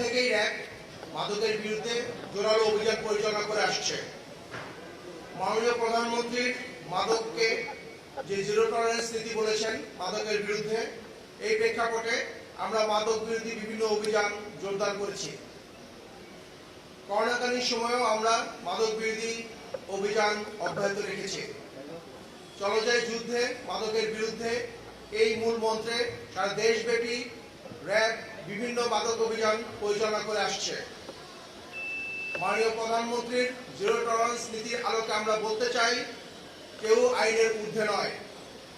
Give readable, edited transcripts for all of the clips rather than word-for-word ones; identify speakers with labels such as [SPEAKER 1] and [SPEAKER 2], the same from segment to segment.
[SPEAKER 1] থেকেই র্যাব মাদকের বিরুদ্ধে জোরালো অভিযান পরিচালনা করে আসছে। মাননীয় প্রধানমন্ত্রীর মাদককে যে জিরো টলারেন্স নীতি বলেছেন মাদকের বিরুদ্ধে, এই প্রেক্ষাপটে আমরা মাদক বিরোধী বিভিন্ন অভিযান জোরদার করেছি। করোনাকালীন সময়েও আমরা মাদক বিরোধী অভিযান অব্যাহত রেখেছি। চলো যাই যুদ্ধে মাদকের বিরুদ্ধে এই মূল মন্ত্রে সারা দেশব্যাপী র্যাব বিভিন্ন মাদক অভিযান পরিচালনা করে আসছে। মাননীয় প্রধানমন্ত্রীর জিরো টলারেন্স নীতির আলোকে আমরা বলতে চাই, কেউ আইনের ঊর্ধ্বে নয়।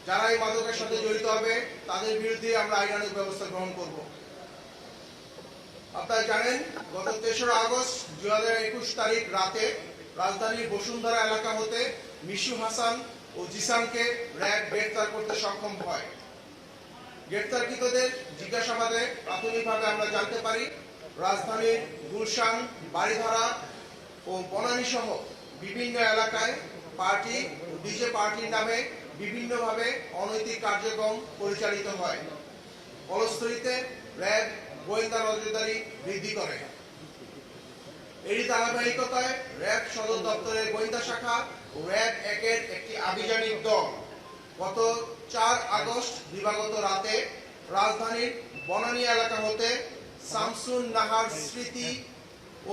[SPEAKER 1] যারা এই মাদকের সাথে জড়িত হবে তাদের বিরুদ্ধে আমরা আইনানুগ ব্যবস্থা গ্রহণ করব। আপনারা জানেন, গত ৩রা আগস্ট ২০২১ তারিখ রাতে রাজধানীর বসুন্ধরা এলাকা হতে মিশু হাসান ও জিসানকে র্যাব গ্রেফতার করতে সক্ষম হয়। গ্রেফতারকৃতদের জিজ্ঞাসাবাদে প্রাথমিকভাবে আমরা জানতে পারি রাজধানীর গুলশান, বাড়িধারা ও বনানী সহ বিভিন্ন এলাকায় পার্টি ও ডিজে পার্টির নামে বিভিন্নভাবে অনৈতিক কার্যক্রম পরিচালিত হয়। ফলশ্রুতিতে র্যাব গোয়েন্দা নজরদারি বৃদ্ধি করে। এরই ধারাবাহিকতায় র্যাব সদর দপ্তরের গোয়েন্দা শাখা ও র্যাব ১-এর একটি আভিযানিক দল গত ৪ আগস্ট দিবাগত রাতে রাজধানীর বনানী এলাকা হতে শামসুন নাহার স্মৃতি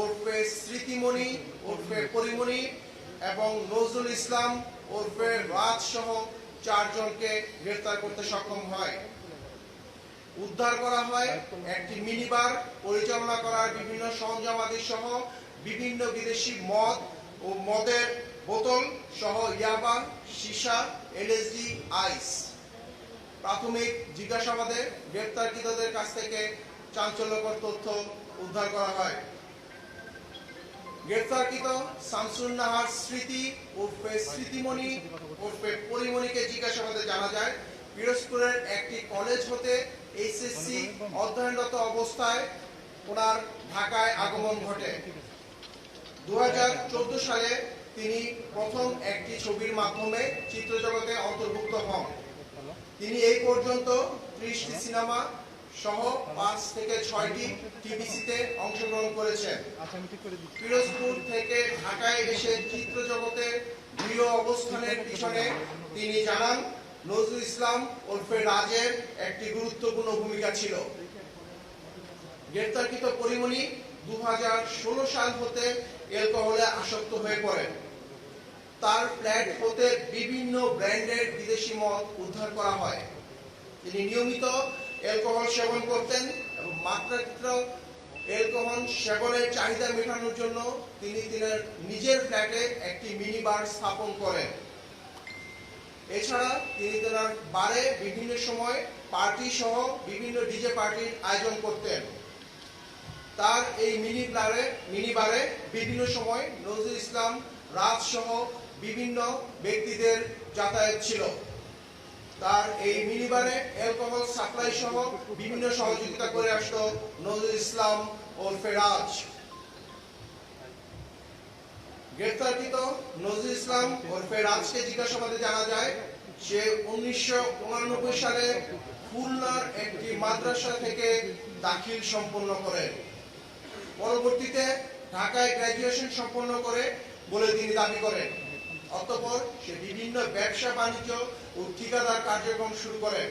[SPEAKER 1] ওরফে স্মৃতিমণি ওরফে পরিমণি এবং নজরুল ইসলাম ওরফে রাজ সহ ৪ জনকে গ্রেফতার করতে সক্ষম হয়। উদ্ধার করা হয় একটি মিনিবার, পরিচালনা করার বিভিন্ন সরঞ্জামাদি সহ বিভিন্ন বিদেশি মদ ও মদের বোতল সহ ইয়াবা, সীসা, এলএসডি, আইস। প্রাথমিক জিজ্ঞাসাবাদে গ্রেফতারকৃতদের কাছ থেকে চাঞ্চল্যকর তথ্য উদ্ধার করা হয়। গ্রেফতারকৃত শামসুন নাহার স্মৃতি ওরফে স্মৃতিমণি ওরফে পরিমণিকে জিজ্ঞাসাবাদে জানা যায় পিরোজপুরের একটি কলেজ হতে এইচএসসি অধ্যয়নরত অবস্থায় ওনার ঢাকায় আগমন ঘটে। ২০১৪ সালে তিনি প্রথম একটি ছবির মাধ্যমে চিত্রজগতে অন্তর্ভুক্ত হন। তিনি এই পর্যন্ত ৩০টি সিনেমা সহ ৫ থেকে ৬টি টিভিসিতে অংশগ্রহণ করেছেন। পিরোজপুর থেকে ঢাকায় এসে চিত্রজগতে দৃঢ় অবস্থানের পিছনে তিনি জানান নজরুল ইসলাম ওরফে রাজের একটি গুরুত্বপূর্ণ ভূমিকা ছিল। গ্রেফতারকৃত পরিমণি ২০১৬ সাল হতে অ্যালকোহলে আসক্ত হয়ে পড়েন। তার ফ্ল্যাট হতে বিভিন্ন ব্র্যান্ডের বিদেশি মদ উদ্ধার করা হয়। তিনি নিয়মিত অ্যালকোহল সেবন করতেন এবং মাত্রাতিরিক্ত অ্যালকোহল সেবনের চাহিদা মেটানোর জন্য তিনি নিজের ফ্ল্যাটে একটি মিনি বার স্থাপন করেন। এছাড়া তিনি তার বারে বিভিন্ন সময় পার্টি সহ বিভিন্ন ডিজে পার্টির আয়োজন করতেন। তার এই মিনি বারে বিভিন্ন সময় নজরুল ইসলাম, রাজ সহ বিভিন্ন ব্যক্তিদের যাতায়াত ছিল। তার এই মিনিবারে অ্যালকোহল সাপ্লাই সহ বিভিন্ন সহযোগিতা করে আসতো নজরুল ইসলাম ওরফে রাজ। গ্রেফতারকৃত নজরুল ইসলাম ওরফে রাজকে জিজ্ঞাসাবাদে জানা যায় সে ১৯৮৯ সালে খুলনার একটি মাদ্রাসা থেকে দাখিল সম্পন্ন করেন। পরবর্তীতে ঢাকায় গ্র্যাজুয়েশন সম্পন্ন করে বলে তিনি দাবি করেন। অতঃপর সে বিভিন্ন ব্যবসা বাণিজ্য ও ঠিকাদার কার্যক্রম শুরু করেন।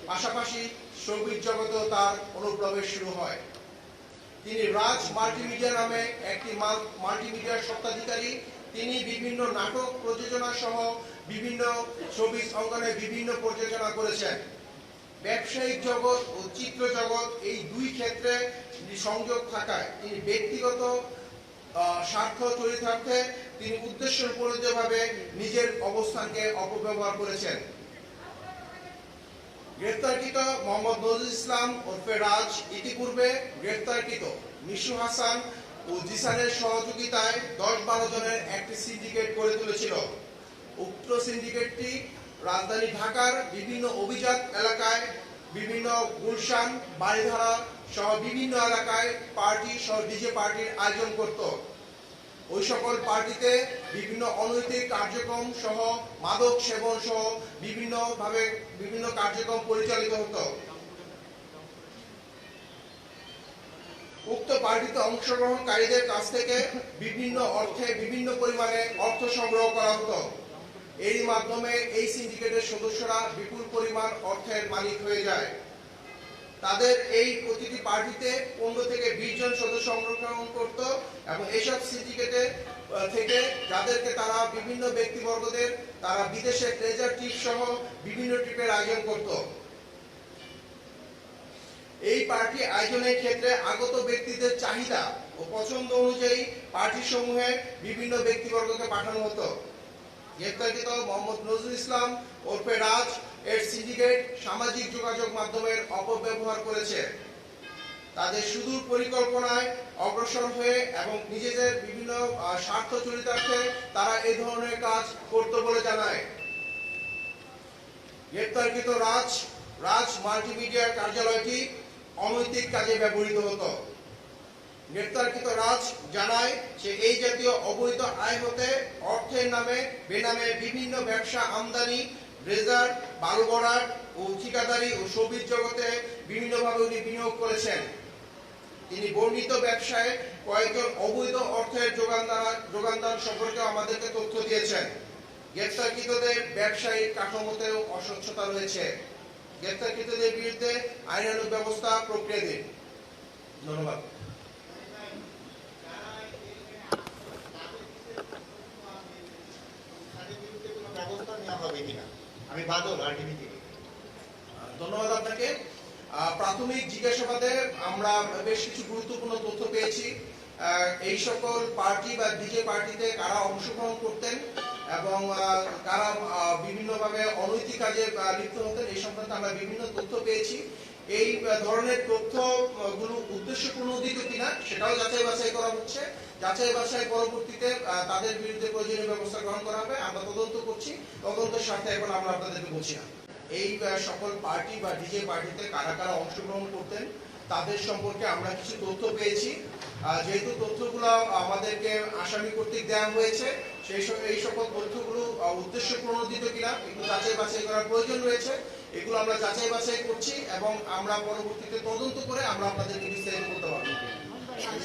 [SPEAKER 1] পাশাপাশি সঙ্গীত জগতেও তার অনুপ্রবেশ শুরু হয়। তিনি রাজ মাল্টিমিডিয়া নামে একটি মাল্টিমিডিয়ার স্বত্বাধিকারী। তিনি বিভিন্ন নাটক প্রযোজনা সহ বিভিন্ন শোবিজ অঙ্গনে বিভিন্ন প্রযোজনা করেছেন। ব্যবসায়িক জগৎ ও চিত্র জগৎ এই দুই ক্ষেত্রে সংযোগ থাকায় তিনি ব্যক্তিগত স্বার্থ চরিতার্থে তিনি উদ্দেশ্যপ্রণোদিতভাবে নিজের অবস্থানকে অপব্যবহার করেছেন। গ্রেফতারকৃত মোহাম্মদ নজরুল ইসলাম ওরফে রাজ ইতিপূর্বে গ্রেফতারকৃত মিশু হাসান ও জিসানের সহযোগিতায় ১০-১২ জনের একটি সিন্ডিকেট গড়ে তুলেছিল। উক্ত সিন্ডিকেটটি রাজধানী ঢাকার বিভিন্ন অভিজাত এলাকায়, বিভিন্ন গুলশান, বাড়িধারা সহ বিভিন্ন এলাকায় পার্টি সহ ডিজে পার্টির আয়োজন করত। ওই সকল পার্টিতে বিভিন্ন অনৈতিক কার্যক্রম সহ মাদক সেবন সহ বিভিন্ন কার্যক্রম পরিচালিত হতো। উক্ত পার্টিতে অংশগ্রহণকারীদের কাছ থেকে বিভিন্ন অর্থে বিভিন্ন পরিমাণে অর্থ সংগ্রহ করা হতো। এরই মাধ্যমে এই সিন্ডিকেটের সদস্যরা বিপুল পরিমাণ অর্থের মালিক হয়ে যায়। তাদের এই প্রতিটি পার্টিতে 15 থেকে 20 জন সদস্য অংশগ্রহণ করত এবং এইসব সিন্ডিকেটে থেকে যাদেরকে তারা বিভিন্ন ব্যক্তিবর্গদের তারা বিদেশে ট্রেজার ট্রিপ সহ বিভিন্ন ট্রিপের আয়োজন করত। এই পার্টি আয়োজনের ক্ষেত্রে আগত ব্যক্তিদের চাহিদা ও পছন্দ অনুযায়ী পার্টি সমূহে বিভিন্ন ব্যক্তিবর্গকে পাঠানো হতো। গ্রেপ্তারকৃত মোহাম্মদ নজরুল ইসলাম ওরফে রাজ এর সিন্ডিকেট সামাজিক যোগাযোগ মাধ্যমের অপব্যবহার করেছে। তাদের সুদূর পরিকল্পনায় অগ্রসর হয়ে এবং নিজেদের বিভিন্ন স্বার্থ চরিতার্থে তারা এই ধরনের কাজ করত বলে জানায়। গ্রেপ্তারকৃত রাজ মাল্টিমিডিয়ার কার্যালয়টি অনৈতিক কাজে ব্যবহৃত হতো। গ্রেপ্তারকৃত রাজ জানায় যে এই জাতীয় অবৈধ আয় হতে অর্থের নামে বেনামে বিভিন্ন ব্যবসা আমদানি, রেজার, বালু ভরাট ও ঠিকাদারি ও শোবিজ জগতে বিভিন্নভাবে উনি বিনিয়োগ করেছেন। তিনি বর্ণিত ব্যবসায় কয়েকজন অবৈধ অর্থের যোগানদান সম্পর্কে আমাদেরকে তথ্য দিয়েছেন। গ্রেপ্তারকৃতদের ব্যবসায়িক কাঠামোতেও অস্বচ্ছতা রয়েছে। গ্রেপ্তারকৃতদের বিরুদ্ধে আইনানুগ ব্যবস্থা প্রক্রিয়াধীন। ধন্যবাদ। ধন্যবাদ আপনাকে। প্রাথমিক জিজ্ঞাসাবাদে আমরা বেশ কিছু গুরুত্বপূর্ণ তথ্য পেয়েছি। এই সকল পার্টি বা ডিজে পার্টিতে কারা অংশগ্রহণ করতেন এবং কারা বিভিন্নভাবে অনৈতিক কাজে লিপ্ত হতেন এই সংক্রান্ত আমরা বিভিন্ন তথ্য পেয়েছি। এই ধরনের তথ্যগুলো উদ্দেশ্যপ্রণোদিত কিনা সেটাও যাচাই বাছাই করা হচ্ছে। যাচাই বাছাই পরবর্তীতে তাদের বিরুদ্ধে প্রয়োজনীয় ব্যবস্থা গ্রহণ করা হবে। আমরা তদন্ত করছি, তদন্তের স্বার্থে এখন আমরা আপনাদেরকে বলছি না। এই সকল পার্টি বা ডিজে পার্টিতে কারা কারা অংশগ্রহণ করতেন তাদের সম্পর্কে আমরা কিছু তথ্য পেয়েছি। যেহেতু তথ্যগুলো আমাদেরকে আসামি কর্তৃক দেওয়া হয়েছে, এই সকল তথ্যগুলো উদ্দেশ্য প্রণোদিত কিনা এগুলো যাচাই বাছাই করার প্রয়োজন রয়েছে। এগুলো আমরা যাচাই বাছাই করছি এবং আমরা পরবর্তীতে তদন্ত করে আমরা আপনাদেরকে বিস্তারিত করতে পারবো।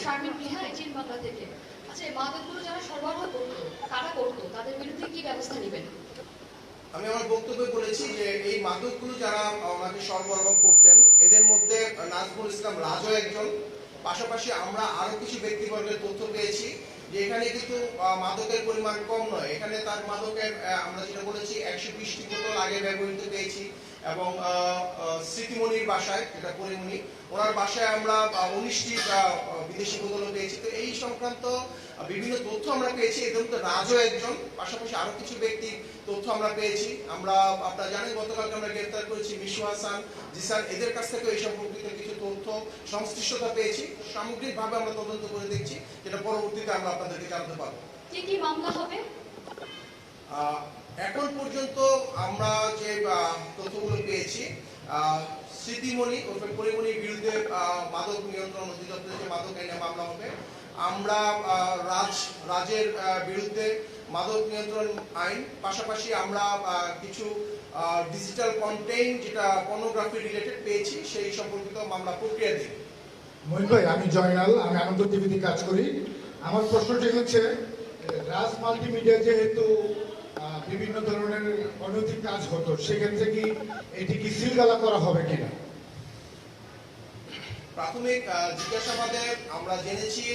[SPEAKER 2] শারমিন প্লিহা চীন বাংলা থেকে। আচ্ছা, এই মাদকগুলো যারা সরবরাহ করতো, কারা করতো, তাদের বিরুদ্ধে কি ব্যবস্থা নেবেন?
[SPEAKER 1] আমি আমার বক্তব্যে বলেছি যে এই মাদকগুলো যারা ওনাকে সরবরাহ করতেন এদের মধ্যে নাজমুল ইসলাম রাজও একজন। পাশাপাশি আমরা আরো কিছু ব্যক্তিবর্গের তথ্য পেয়েছি যে এখানে কিন্তু মাদকের পরিমাণ কম নয়। এখানে তার মাদকের আমরা যেটা বলেছি 120টি বোতল আগে ব্যবহৃত পেয়েছি এবং স্মৃতিমণির বাসায়, যেটা পরিমণি, ওনার বাসায় আমরা 19টি বিদেশি বোতলও পেয়েছি। তো এই সংক্রান্ত বিভিন্ন তথ্য আমরা পেয়েছি। এদের মধ্যে রাজও একজন, পাশাপাশি আরো কিছু ব্যক্তির তথ্য আমরা পেয়েছি। আমরা আপনারা জানেন গতকালকে আমরা গ্রেফতার করেছি মিশু হাসান, জিসান, এদের কাছ থেকে এই সম্পর্কিত কিছু তথ্য সংশ্লিষ্টতা পেয়েছি। সামগ্রিকভাবে আমরা তদন্ত করে দেখছি, যেটা পরবর্তীতে আমরা আপনাদেরকে জানাতে পারবো।
[SPEAKER 2] কি কি মামলা হবে?
[SPEAKER 1] এখন পর্যন্ত আমরা যে তথ্যগুলো পেয়েছি, স্মৃতিমণি ওরফে পরিমণির বিরুদ্ধে মাদক নিয়ন্ত্রণ অধিদপ্তরের যে মাদক আইনে মামলা হবে। আমরা রাজের বিরুদ্ধে মাদক নিয়ন্ত্রণ আইন, পাশাপাশি আমরা কিছু ডিজিটাল কন্টেন্ট যেটা পর্নোগ্রাফি রিলেটেড পেয়েছি সেই সম্পর্কিত মামলা প্রক্রিয়া দিই।
[SPEAKER 3] মহিন ভাই, আমি জয়নাল, আমি আনন্দ টিভিতে কাজ করি। আমার প্রশ্নটি হচ্ছে, রাজ মাল্টিমিডিয়া যেহেতু বিভিন্ন ধরনের অনৈতিক কাজ হতো, সেক্ষেত্রে কি এটি কি সিলগালা করা হবে কিনা?
[SPEAKER 1] প্রাথমিক জিজ্ঞাসাবাদে আমরা জেনেছি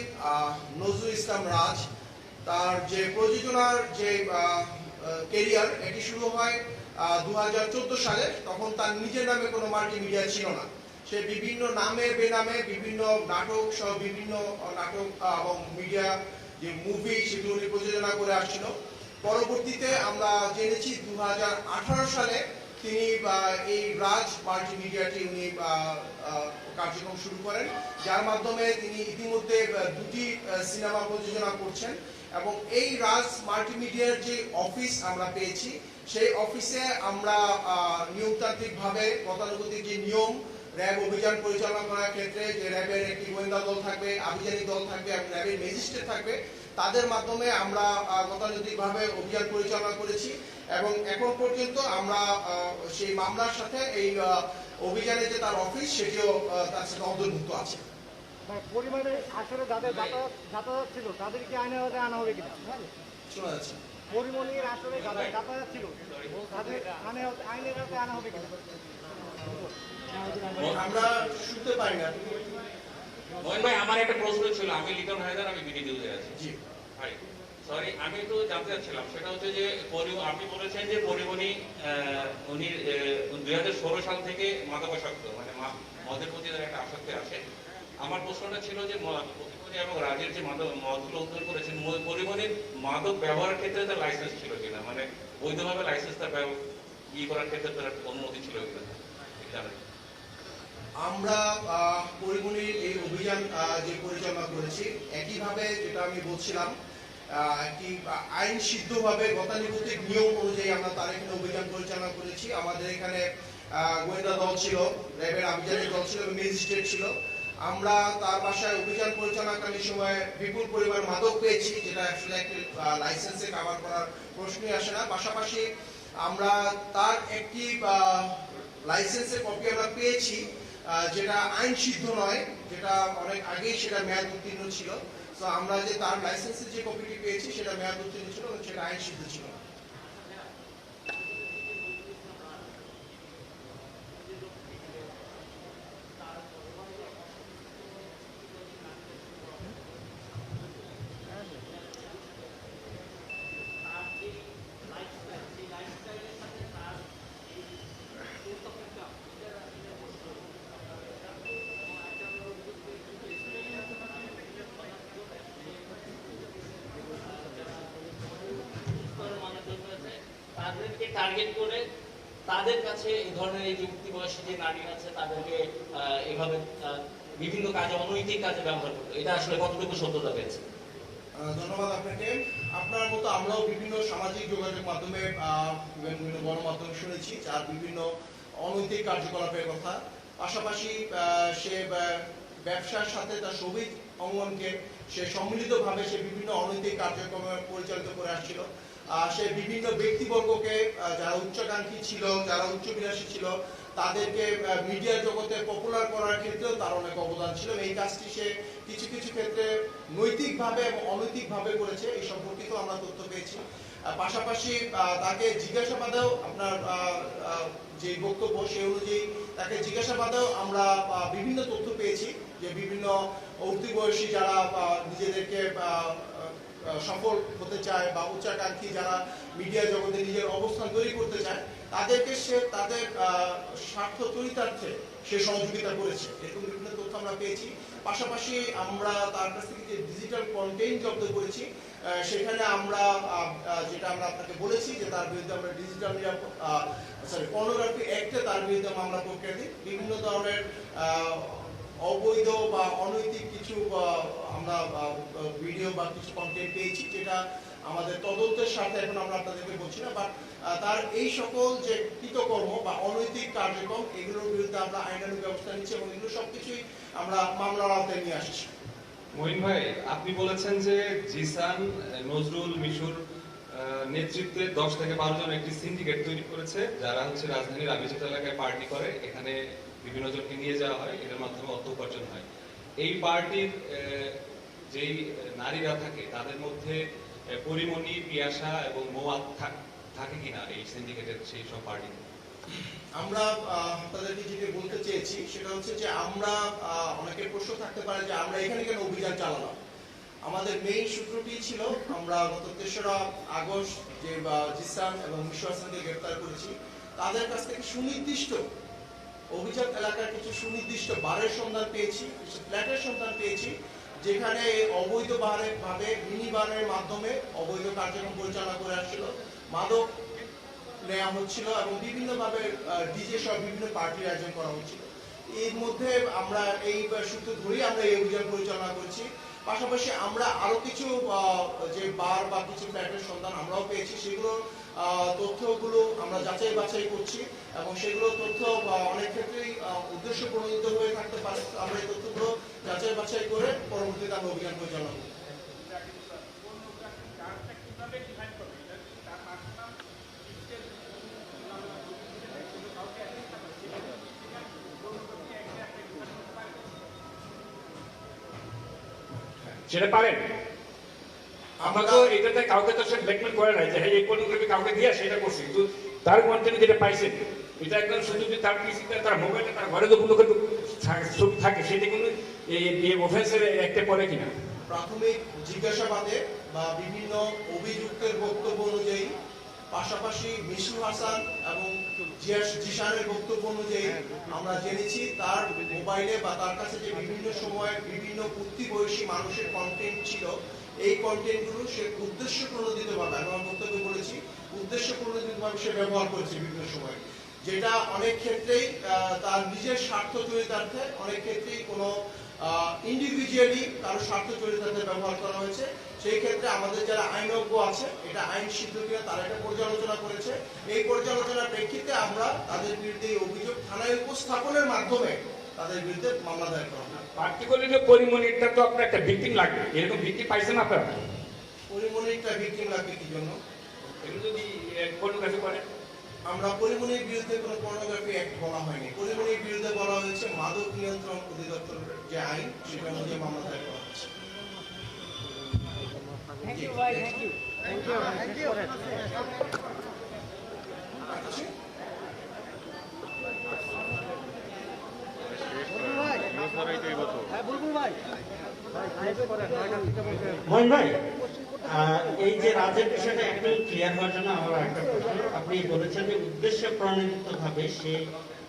[SPEAKER 1] নজরুল ইসলাম রাজ তার যে প্রযোজনার যে কেরিয়ার এটি শুরু হয় 2014 সালে। তখন তার নিজের নামে কোনো মাল্টিমিডিয়া ছিল না। সে বিভিন্ন নামে বেনামে বিভিন্ন নাটক সহ বিভিন্ন নাটক এবং মিডিয়া যে মুভি সেগুলো উনি প্রযোজনা করে আসছিল। পরবর্তীতে আমরা জেনেছি 2018 সালে তিনি এই রাজ মাল্টিমিডিয়াটি উনি কার্যক্রম শুরু করেন, যার মাধ্যমে তিনি ইতিমধ্যে 2টি সিনেমা প্রযোজনা করছেন। এবং এই রাজ মাল্টিমিডিয়ার যে অফিস আমরা পেয়েছি, সেই অফিসে আমরা নিয়মতান্ত্রিকভাবে গতানুগতিক যে নিয়ম, র্যাব অভিযান পরিচালনা করার ক্ষেত্রে যে র্যাবের একটি গোয়েন্দা দল থাকবে, আভিযানিক দল থাকবে এবং র্যাবের ম্যাজিস্ট্রেট থাকবে, তাদের মাধ্যমে আমরা গতানুগতিকভাবে অভিযান পরিচালনা করেছি। এবং এখন পর্যন্ত আমরা সেই মামলার সাথে এই অভিযানে যে তার অফিস সেটিও তার সাথে অন্তর্ভুক্ত আছে।
[SPEAKER 4] পরিমাণে আসলে যাদের যাতায়াত ছিল তাদের কি আইনের আওতায় আনা হবে কিনা?
[SPEAKER 1] শোনা যাচ্ছে।
[SPEAKER 4] পরিমণির আসলে যাদের যাতায়াত ছিল তাদের আইনের আওতায় আনা হবে কিনা?
[SPEAKER 1] আমরা শুনতে পাই না।
[SPEAKER 5] মোহন ভাই, আমার একটা প্রশ্ন ছিল। আমি লিটন হায়দার, আমি বিডি নিউজে আছি।
[SPEAKER 1] জি,
[SPEAKER 5] সরি, আমি একটু জানতে চাচ্ছিলাম, সেটা হচ্ছে যে আপনি বলেছেন যে পরিমণি উনি 2016 সাল থেকে মাদকাসক্ত, মানে মদের প্রতি তার একটা আসক্তি আছে। আমার প্রশ্নটা ছিল যে পরিমণি এবং রাজের যে মদগুলো উদ্ধার করেছেন, পরিমণির মাদক ব্যবহারের ক্ষেত্রে তার লাইসেন্স ছিল কিনা, মানে বৈধভাবে লাইসেন্স তার করার ক্ষেত্রে তার অনুমতি ছিল কিনা জানেন?
[SPEAKER 1] আমরা পরিমণির এই অভিযান যে পরিচালনা করেছি, একইভাবে যেটা আমি বলছিলাম, একটি আইন সিদ্ধভাবে গতানুগতিক নিয়ম অনুযায়ী আমরা তার এখানে অভিযান পরিচালনা করেছি। আমাদের এখানে গোয়েন্দা দল ছিল, র্যাবের আভিযানিক দল ছিল, ম্যাজিস্ট্রেট ছিল। আমরা তার বাসায় অভিযান পরিচালনাকালীন সময় বিপুল পরিমাণ মাদক পেয়েছি, যেটা আসলে একটি লাইসেন্সে কভার করার প্রশ্নই আসে না। পাশাপাশি আমরা তার একটি লাইসেন্সের কপি আমরা পেয়েছি, যেটা আইন সিদ্ধ নয়, যেটা অনেক আগেই সেটা মেয়াদ উত্তীর্ণ ছিল। তো আমরা যে তার লাইসেন্সের যে কপিটি পেয়েছি সেটা মেয়াদ উত্তীর্ণ ছিল এবং সেটা আইন সিদ্ধ ছিল।
[SPEAKER 5] তাদেরকে টার্গেট করে তাদের কাছে এই ধরনের এই যুক্তি বয়সী যে নারী আছে তাদেরকে এভাবে বিভিন্ন কাজে, অনৈতিক কাজে ব্যবহার করতো, এটা আসলে কতটুকু সত্যতা পেয়েছে?
[SPEAKER 1] ধন্যবাদ আপনাকে। আপনার মতো আমরাও বিভিন্ন সামাজিক যোগাযোগ মাধ্যমে, বিভিন্ন গণমাধ্যমে শুনেছি যার বিভিন্ন অনৈতিক কার্যকলাপের কথা। পাশাপাশি সে ব্যবসার সাথে তার সবিক অঙ্গনকে সে সম্মিলিতভাবে সে বিভিন্ন অনৈতিক কার্যক্রম পরিচালিত করে আসছিল। সে বিভিন্ন ব্যক্তিবর্গকে, যারা উচ্চাকাঙ্ক্ষী ছিল, যারা উচ্চবিলাসী ছিল, তাদেরকে মিডিয়া জগতে পপুলার করার ক্ষেত্রেও তার অনেক অবদান ছিল। এই কাজটি সে কিছু কিছু ক্ষেত্রে নৈতিকভাবে এবং অনৈতিকভাবে করেছে, এই সম্পর্কিত আমরা তথ্য পেয়েছি। পাশাপাশি তাকে জিজ্ঞাসাবাদেও আপনার যে বক্তব্য সে অনুযায়ী তাকে জিজ্ঞাসাবাদেও আমরা বিভিন্ন তথ্য পেয়েছি, যে বিভিন্ন উঠতি বয়সী যারা নিজেদেরকে সফল হতে চায় বা উচ্চাকাঙ্ক্ষী যারা মিডিয়া জগতে নিজের অবস্থান তৈরি করতে চায়, তাদেরকে সে তাদের স্বার্থ চরিতার্থে সে সহযোগিতা করেছে, এরকম বিভিন্ন তথ্য আমরা পেয়েছি। পাশাপাশি আমরা তার কাছ থেকে যে ডিজিটাল কন্টেন্ট জব্দ করেছি, সেখানে আমরা যেটা আমরা আপনাকে বলেছি যে তার বিরুদ্ধে আমরা ডিজিটাল পর্নোগ্রাফি অ্যাক্টে তার বিরুদ্ধে মামলা প্রক্রিয়া দিই। বিভিন্ন ধরনের অবৈধ বা অনৈতিক কিছু আমরা ভিডিও বা কিছু কন্টেন্ট পেয়েছি, যেটা আমাদের তদন্তের সাথে এখন আমরা আপনাদেরকে বলছি না, বাট তার এই সকল যে কৃতকর্ম বা অনৈতিক কার্যক্রম, এগুলোর বিরুদ্ধে আমরা আইনানুগ ব্যবস্থা নিচ্ছি এবং এগুলো সবকিছুই আমরা মামলার আওতায় নিয়ে আসছি।
[SPEAKER 6] মঈন ভাই, আপনি বলেছেন যে জিসান, নজরুল, মিশুর নেতৃত্বে 10 থেকে 12 জন একটি সিন্ডিকেট তৈরি করেছে, যারা হচ্ছে রাজধানীর আবিজাত এলাকায় পার্টি করে, এখানে বিভিন্ন জনকে নিয়ে যাওয়া হয়, এর মাধ্যমে অর্থ উপার্জন হয়। এই পার্টির যেই নারীরা থাকে তাদের মধ্যে পরিমণি, পিয়াসা এবং মৌয়াদ থাকে কিনা এই সিন্ডিকেটের সেই সব পার্টিতে?
[SPEAKER 1] আমরা তাদেরকে যেটা বলতে চেয়েছি সেটা হচ্ছে যে আমরা অনেকের প্রশ্ন থাকতে পারে যে আমরা এখানে কেন অভিযান চালালাম। আমাদের মেইন সূত্রটি ছিল, আমরা গত 3রা আগস্ট যে জিসান এবং মিশু হাসানকে গ্রেফতার করেছি, তাদের কাছ থেকে সুনির্দিষ্ট অভিজাত এলাকার কিছু সুনির্দিষ্ট বারের সন্ধান পেয়েছি, কিছু ফ্ল্যাটের সন্ধান পেয়েছি, যেখানে অবৈধ ভাবে মিনি বারের মাধ্যমে অবৈধ কার্যক্রম পরিচালনা করে আসছিল, মাদক নেওয়া হচ্ছিল এবং বিভিন্নভাবে ডিজে সহ বিভিন্ন পার্টির আয়োজন করা হচ্ছিল। এর মধ্যে আমরা এই সূত্র ধরেই আমরা এই অভিযান পরিচালনা করছি। পাশাপাশি আমরা আরো কিছু যে বার বা কিছু ফ্ল্যাটের সন্ধান আমরাও পেয়েছি, সেগুলো তথ্যগুলো আমরা যাচাই বাছাই করছি এবং সেগুলো তথ্য অনেক ক্ষেত্রেই উদ্দেশ্য প্রণোদিত হয়ে থাকতে পারে। আমরা এই তথ্যগুলো যাচাই বাছাই করে পরবর্তীতে আমরা অভিযান পরিচালনা করব।
[SPEAKER 7] সেটা পারেন? আমরা তো এটাতে কাউকে তো সে ব্ল্যাকমেল করে নাই যে হ্যাঁ এই পর্নোগ্রাফি কাউকে দিয়ে সেটা করছি, কিন্তু তার কন্টেন্ট যেটা পাইছেন এটা একদম শুধু যে তার পিসিতে তার মোবাইলে তার ঘরে যখন লোকের ছবি থাকে সেটা কোনো এই অফেন্সের একটা পড়ে কিনা?
[SPEAKER 1] প্রাথমিক জিজ্ঞাসাবাদে বা বিভিন্ন অভিযুক্তের বক্তব্য অনুযায়ী, পাশাপাশি মিশু হাসান এবং জিশানের বক্তব্য অনুযায়ী আমরা জেনেছি তার মোবাইলে বা তার কাছে যে বিভিন্ন সময় বিভিন্ন উঠতি বয়সী মানুষের কন্টেন্ট ছিল, এই কন্টেন্টগুলো সে উদ্দেশ্য প্রণোদিতভাবে, আমি আমার বক্তব্যে বলেছি উদ্দেশ্য প্রণোদিতভাবে সে ব্যবহার করেছে বিভিন্ন সময়, যেটা অনেক ক্ষেত্রেই তার নিজের স্বার্থ চরিতার্থে, অনেক ক্ষেত্রেই কোনো ইন্ডিভিজুয়ালি কারো স্বার্থ চরিতার্থে ব্যবহার করা হয়েছে। সেই ক্ষেত্রে আমাদের যারা আইনজ্ঞ আছে, এটা আইন সিদ্ধ কিনা তারা এটা পর্যালোচনা করেছে। এই পর্যালোচনার প্রেক্ষিতে আমরা তাদের বিরুদ্ধে এই অভিযোগ থানায় উপস্থাপনের মাধ্যমে তাদের বিরুদ্ধে মামলা দায়ের করা হয়।
[SPEAKER 7] পার্টিকুলারলি পরিমণিটা তো আপনার একটা ভিকটিম লাগবে, এরকম ভিকটিম পাইছেন আপনারা?
[SPEAKER 1] পরিমণিটা ভিকটিম লাগবে কি জন্য?
[SPEAKER 7] এগুলো যদি পর্নোগ্রাফি করে,
[SPEAKER 1] আমরা পরিমণির বিরুদ্ধে কোনো পর্নোগ্রাফি অ্যাক্ট বলা হয়নি। পরিমণির বিরুদ্ধে বলা হয়েছে মাদক নিয়ন্ত্রণ অধিদপ্তরের যে আইন, সেটা অনুযায়ী মামলা দায়ের করা হচ্ছে।
[SPEAKER 4] থ্যাংক ইউ ভাই, থ্যাংক ইউ, থ্যাংক ইউ।
[SPEAKER 1] আচ্ছা।
[SPEAKER 4] বুলবুল ভাই,
[SPEAKER 8] মহিন ভাই, এই যে রাজের বিষয়টা একটু ক্লিয়ার হওয়ার জন্য আমার একটা প্রশ্ন। আপনি বলেছেন যে উদ্দেশ্য প্রণোদিত ভাবে সে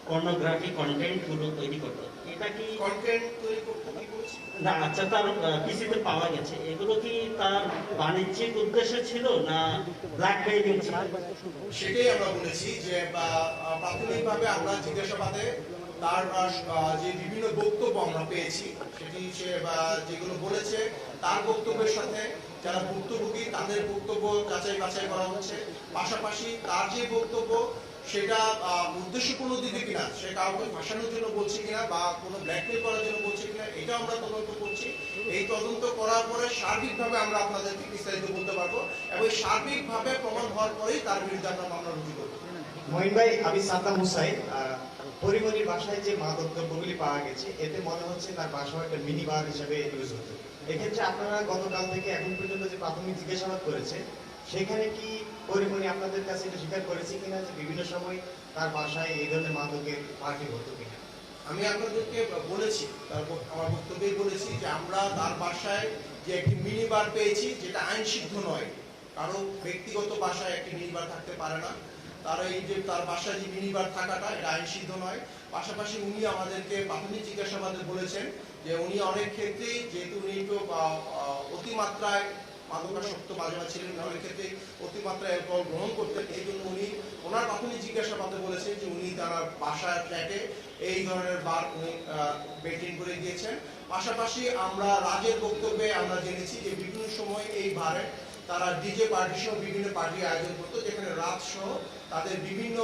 [SPEAKER 8] পর্নোগ্রাফি কন্টেন্ট গুলো তৈরি করতো, এটা কি
[SPEAKER 1] কন্টেন্ট তৈরি করতে কি বলছি?
[SPEAKER 8] না? আচ্ছা, তার পিসিতে পাওয়া গেছে, এগুলো কি তার বাণিজ্যিক উদ্দেশ্য ছিল না ব্ল্যাকমেইলিং ছিল?
[SPEAKER 1] সেটাই আমরা বলেছি যে প্রাথমিকভাবে আমরা জিজ্ঞাসাবাদে তার যে বিভিন্ন বক্তব্য আমরা পেয়েছি, সেটি সে যেগুলো বলেছে তার বক্তব্যের সাথে যারা ভুক্তভোগী তাদের বক্তব্য যাচাই বাছাই করা হচ্ছে। পাশাপাশি তার যে বক্তব্য সেটা উদ্দেশ্য প্রণোদিত কিনা, সে কাউকে ফাঁসানোর জন্য বলছে কিনা বা কোনো ব্ল্যাকমেল করার জন্য বলছে কিনা, এটা আমরা তদন্ত করছি। এই তদন্ত করার পরে সার্বিকভাবে আমরা আপনাদেরকে বিস্তারিত বলতে পারবো এবং সার্বিকভাবে প্রমাণ হওয়ার পরেই তার বিরুদ্ধে আমরা মামলা রুজু করবো।
[SPEAKER 9] মহিন ভাই, আমি সাদ্দাম হুসাইন। পরিমণির বাসায় যে মাদক দ্রব্যগুলি পাওয়া গেছে, এতে মনে হচ্ছে তার বাসাও একটা মিনি বার হিসেবে ইউজ হতো। এক্ষেত্রে আপনারা গতকাল থেকে এখন পর্যন্ত যে প্রাথমিক জিজ্ঞাসাবাদ করেছে, সেখানে কি পরিমণি আপনাদের কাছে এটা স্বীকার করেছে কিনা যে বিভিন্ন সময় তার বাসায় এই ধরনের মাদকের পার্টি হতো কিনা?
[SPEAKER 1] আমি আপনাদেরকে বলেছি, আমার বক্তব্যে বলেছি যে আমরা তার বাসায় যে একটি মিনি বার পেয়েছি, যেটা আইন সিদ্ধ নয়, কারো ব্যক্তিগত বাসায় একটি মিনি বার থাকতে পারে না। তার এই যে তার বাসায় যে মিনি বার থাকাটা, এটা আইন সিদ্ধ নয়। পাশাপাশি উনি আমাদেরকে প্রাথমিক জিজ্ঞাসাবাদে বলেছেন যে উনি অনেক ক্ষেত্রেই, যেহেতু উনি একটু অতিমাত্রায় মাদকাসক্ত বাজনা ছিলেন, অনেক ক্ষেত্রে অতিমাত্রায় অ্যালকোহল গ্রহণ করতেন, এই জন্য উনি ওনার প্রাথমিক জিজ্ঞাসাবাদে বলেছেন যে উনি তার বাসায় ফ্ল্যাটে এই ধরনের বার উনি মেনটেন করে দিয়েছেন। পাশাপাশি আমরা রাজের বক্তব্যে আমরা জেনেছি যে বিভিন্ন সময় এই বারে তারা ডিজে পার্টি সহ বিভিন্ন পার্টি আয়োজন করতো, যেখানে রাত সহ তাদের বিভিন্ন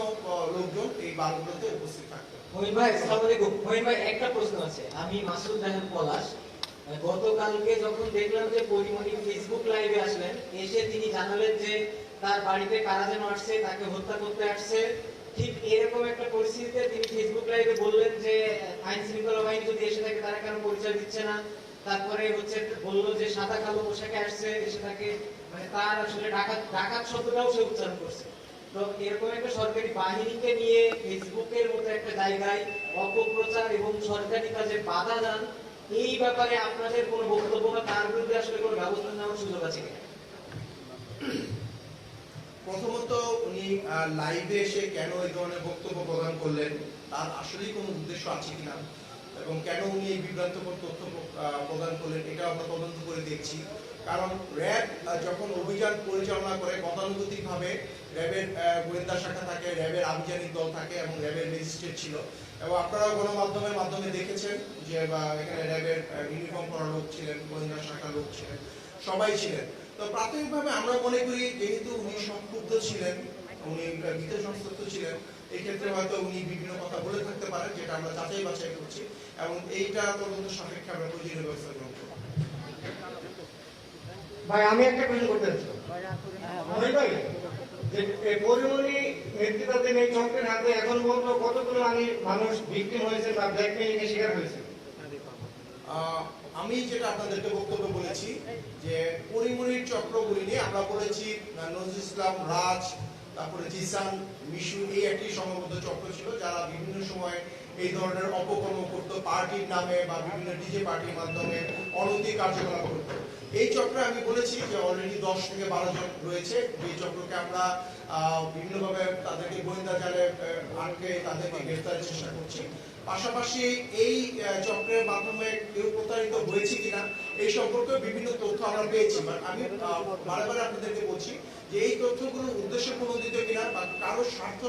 [SPEAKER 1] লোকজন এই বারগুলোতে উপস্থিত থাকতো।
[SPEAKER 10] মহিন ভাই, আসসালামু আলাইকুম। মহিন ভাই, একটা প্রশ্ন আছে। আমি মাসুদ রাহেন পলাশ। গতকালকে যখন দেখলাম যে পরিমণি ফেসবুক লাইভে আসলেন, এসে তিনি জানালেন যে তার বাড়িতে কারা যেন আসছে, তাকে হত্যা করতে আসছে। ঠিক এরকম একটা পরিস্থিতিতে তিনি ফেসবুক লাইভে বললেন যে আইন শৃঙ্খলা বাহিনী যদি এসে থাকে তারা কেন পরিচয় দিচ্ছে না। তারপরে বললো যে সাদা কালো পোশাকে আসছে, এসে থাকে, মানে তার আসলে ডাকাত শব্দটাও সে উচ্চারণ করছে। তো এরকম একটা সরকারি বাহিনীকে নিয়ে ফেসবুকের মতো একটা জায়গায় অপপ্রচার এবং সরকারি কাজে বাধা দান, এই ব্যাপারে আপনাদের কোনো বক্তব্য বা তার বিরুদ্ধে আসলে কোনো ব্যবস্থা নেওয়ার সুযোগ আছে কিনা?
[SPEAKER 1] প্রথমত উনি লাইভে এসে কেন এই ধরনের বক্তব্য প্রদান করলেন, তার আসলেই কোনো উদ্দেশ্য আছে কিনা এবং কেন উনি এই বিভ্রান্তকর তথ্য প্রদান করলেন, এটা আমরা তদন্ত করে দেখছি। কারণ র্যাব যখন অভিযান পরিচালনা করে, গতানুগতিকভাবে র্যাবের গোয়েন্দা শাখা থাকে, র্যাবের আভিযানিক দল থাকে এবং র্যাবের ম্যাজিস্ট্রেট ছিল। এবং আপনারা গণমাধ্যমের মাধ্যমে দেখেছেন যে এখানে র্যাবের ইউনিফর্ম পরা লোক ছিলেন, গোয়েন্দা শাখার লোক ছিলেন, সবাই ছিলেন। তো প্রাথমিকভাবে আমরা মনে করি যেহেতু উনি সংক্ষুব্ধ ছিলেন, উনি ভীত সংস্তব্ধ ছিলেন, এই ক্ষেত্রে হয়তো উনি বিভিন্ন কথা বলে থাকতে পারেন, যেটা আমরা যাচাই বাছাই করছি এবং এইটা তদন্ত সাপেক্ষে আমরা প্রয়োজনীয় ব্যবস্থা গ্রহণ করব।
[SPEAKER 9] ভাই, আমি একটা প্রশ্ন করতে চাচ্ছি। মহিন ভাই, যে পরিমণি নেতৃত্বাধীন এই চক্রের হাতে এখন পর্যন্ত কতগুলো মানুষ ভিকটিম হয়েছে বা ব্ল্যাকমেইলিং এর শিকার হয়েছে?
[SPEAKER 1] আমি যেটা আপনাদেরকে বক্তব্য বলেছি যে পরিমনির চক্রগুলি নিয়ে আমরা বলেছি নজরুল ইসলাম, রাজ, তারপরে জিসান, মিশু, এই একটি সংঘবদ্ধ চক্র ছিল যারা বিভিন্ন সময় এই ধরনের অপকর্ম করতো পার্টির নামে বা বিভিন্ন ডিজে পার্টির মাধ্যমে অনৈতিক কার্যকলাপ করতো। এই চক্রে আমি বলেছি যে অলরেডি 10 থেকে 12 জন রয়েছে। এই চক্রকে আমরা বিভিন্নভাবে তাদেরকে গোয়েন্দা জালে আটকে তাদেরকে গ্রেফতারের চেষ্টা করছি। পাশাপাশি এই চক্রের মাধ্যমে কেউ প্রতারিত হয়েছে কিনা এই সম্পর্কে বিভিন্ন তথ্য আমরা পেয়েছি। আমি বারে আপনাদেরকে বলছি যে এই তথ্যগুলো উদ্দেশ্য প্রণোদিত কিনা বা কারো স্বার্থ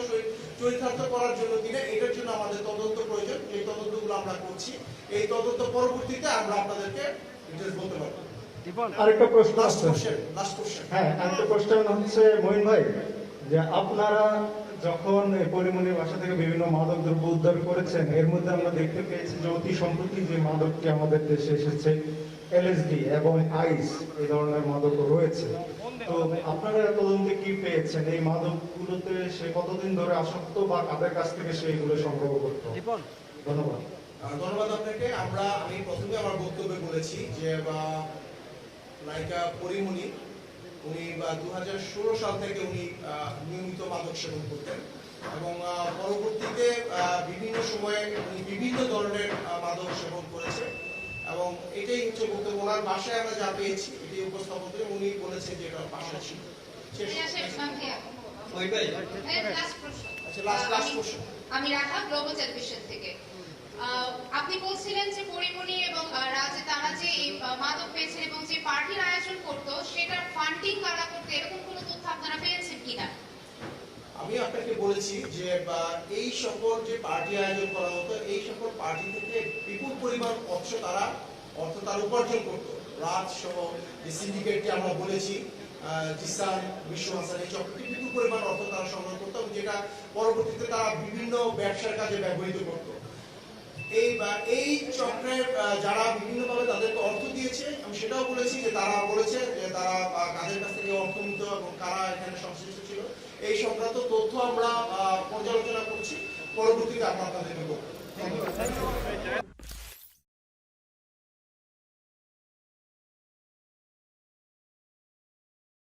[SPEAKER 1] চরিতার্থ করার জন্য কিনা এটার জন্য আমাদের তদন্ত প্রয়োজন। এই তদন্তগুলো আমরা করছি। এই তদন্ত পরবর্তীতে আমরা আপনাদেরকে ডিটেইলস বলতে পারবো।
[SPEAKER 11] আরেকটা প্রশ্ন আছে।
[SPEAKER 1] Last question.
[SPEAKER 11] হ্যাঁ, আরেকটা কোশ্চেন হচ্ছে মঈন ভাই, যে আপনারা যখন পরিমনির বাসা থেকে বিভিন্ন মাদক দ্রব্য উদ্ধার করেছেন, এর মধ্যে আমরা দেখতে পেয়েছি যে অতি সম্প্রতি যে মাদকটি আমাদের দেশে এসেছে এলএসডি এবং আইস, এই ধরনের মাদকও রয়েছে। তো আপনারা তদন্তে কি পেয়েছেন? এই মাদকগুলোতে সে কতদিন ধরে আসক্ত বা কাদের কাছ থেকে সে এগুলো সংগ্রহ করতো? ধন্যবাদ।
[SPEAKER 1] ধন্যবাদ আপনাকে। আমি প্রথমে আমার বক্তব্যে বলেছি যে নায়িকা পরিমনি উনি 2016 সাল থেকে উনি নিয়মিত মাদক সেবন করতেন এবং পরবর্তীতে বিভিন্ন সময়ে উনি বিভিন্ন ধরনের মাদক সেবন করেছে এবং এটাই হচ্ছে বক্তব্য। ওনার বাসায় আমরা যা পেয়েছি এটি উপস্থাপন করে উনি বলেছেন যে এটা বাসা ছিল।
[SPEAKER 12] আমি রাখা গ্লোবাল টেলিভিশন থেকে। আপনি বলছিলেন যে পরিমনি এবং রাজে তারা যে এই মাদক পেয়েছেন এবং যে পার্টির আয়োজন করতো সেটার ফান্ডিং কারা করতো, এরকম কোনো তথ্য আপনারা পেয়েছেন কিনা?
[SPEAKER 1] আমি আপনাকে বলেছি যে এই সকল যে পার্টি আয়োজন করা হতো এই সকল পার্টি থেকে বিপুল পরিমাণ অর্থ তারা উপার্জন করতো। রাজ সহ যে সিন্ডিকেটটি আমরা বলেছি, জিসান, বিশ্ব হাসান, এই চক্রটি বিপুল পরিমাণ অর্থ তারা সংগ্রহ করতো যেটা পরবর্তীতে তারা বিভিন্ন ব্যবসার কাজে ব্যবহৃত করতো। এই চক্রের যারা বিভিন্নভাবে তাদেরকে অর্থ দিয়েছে আমি সেটাও বলেছি যে তারা বলেছে যে তারা কাদের কাছ থেকে অর্থ নিত এবং কারা এখানে সংশ্লিষ্ট ছিল এই সংক্রান্ত তথ্য আমরা পর্যালোচনা করছি। পরবর্তীতে আপনাদেরকে বলবো।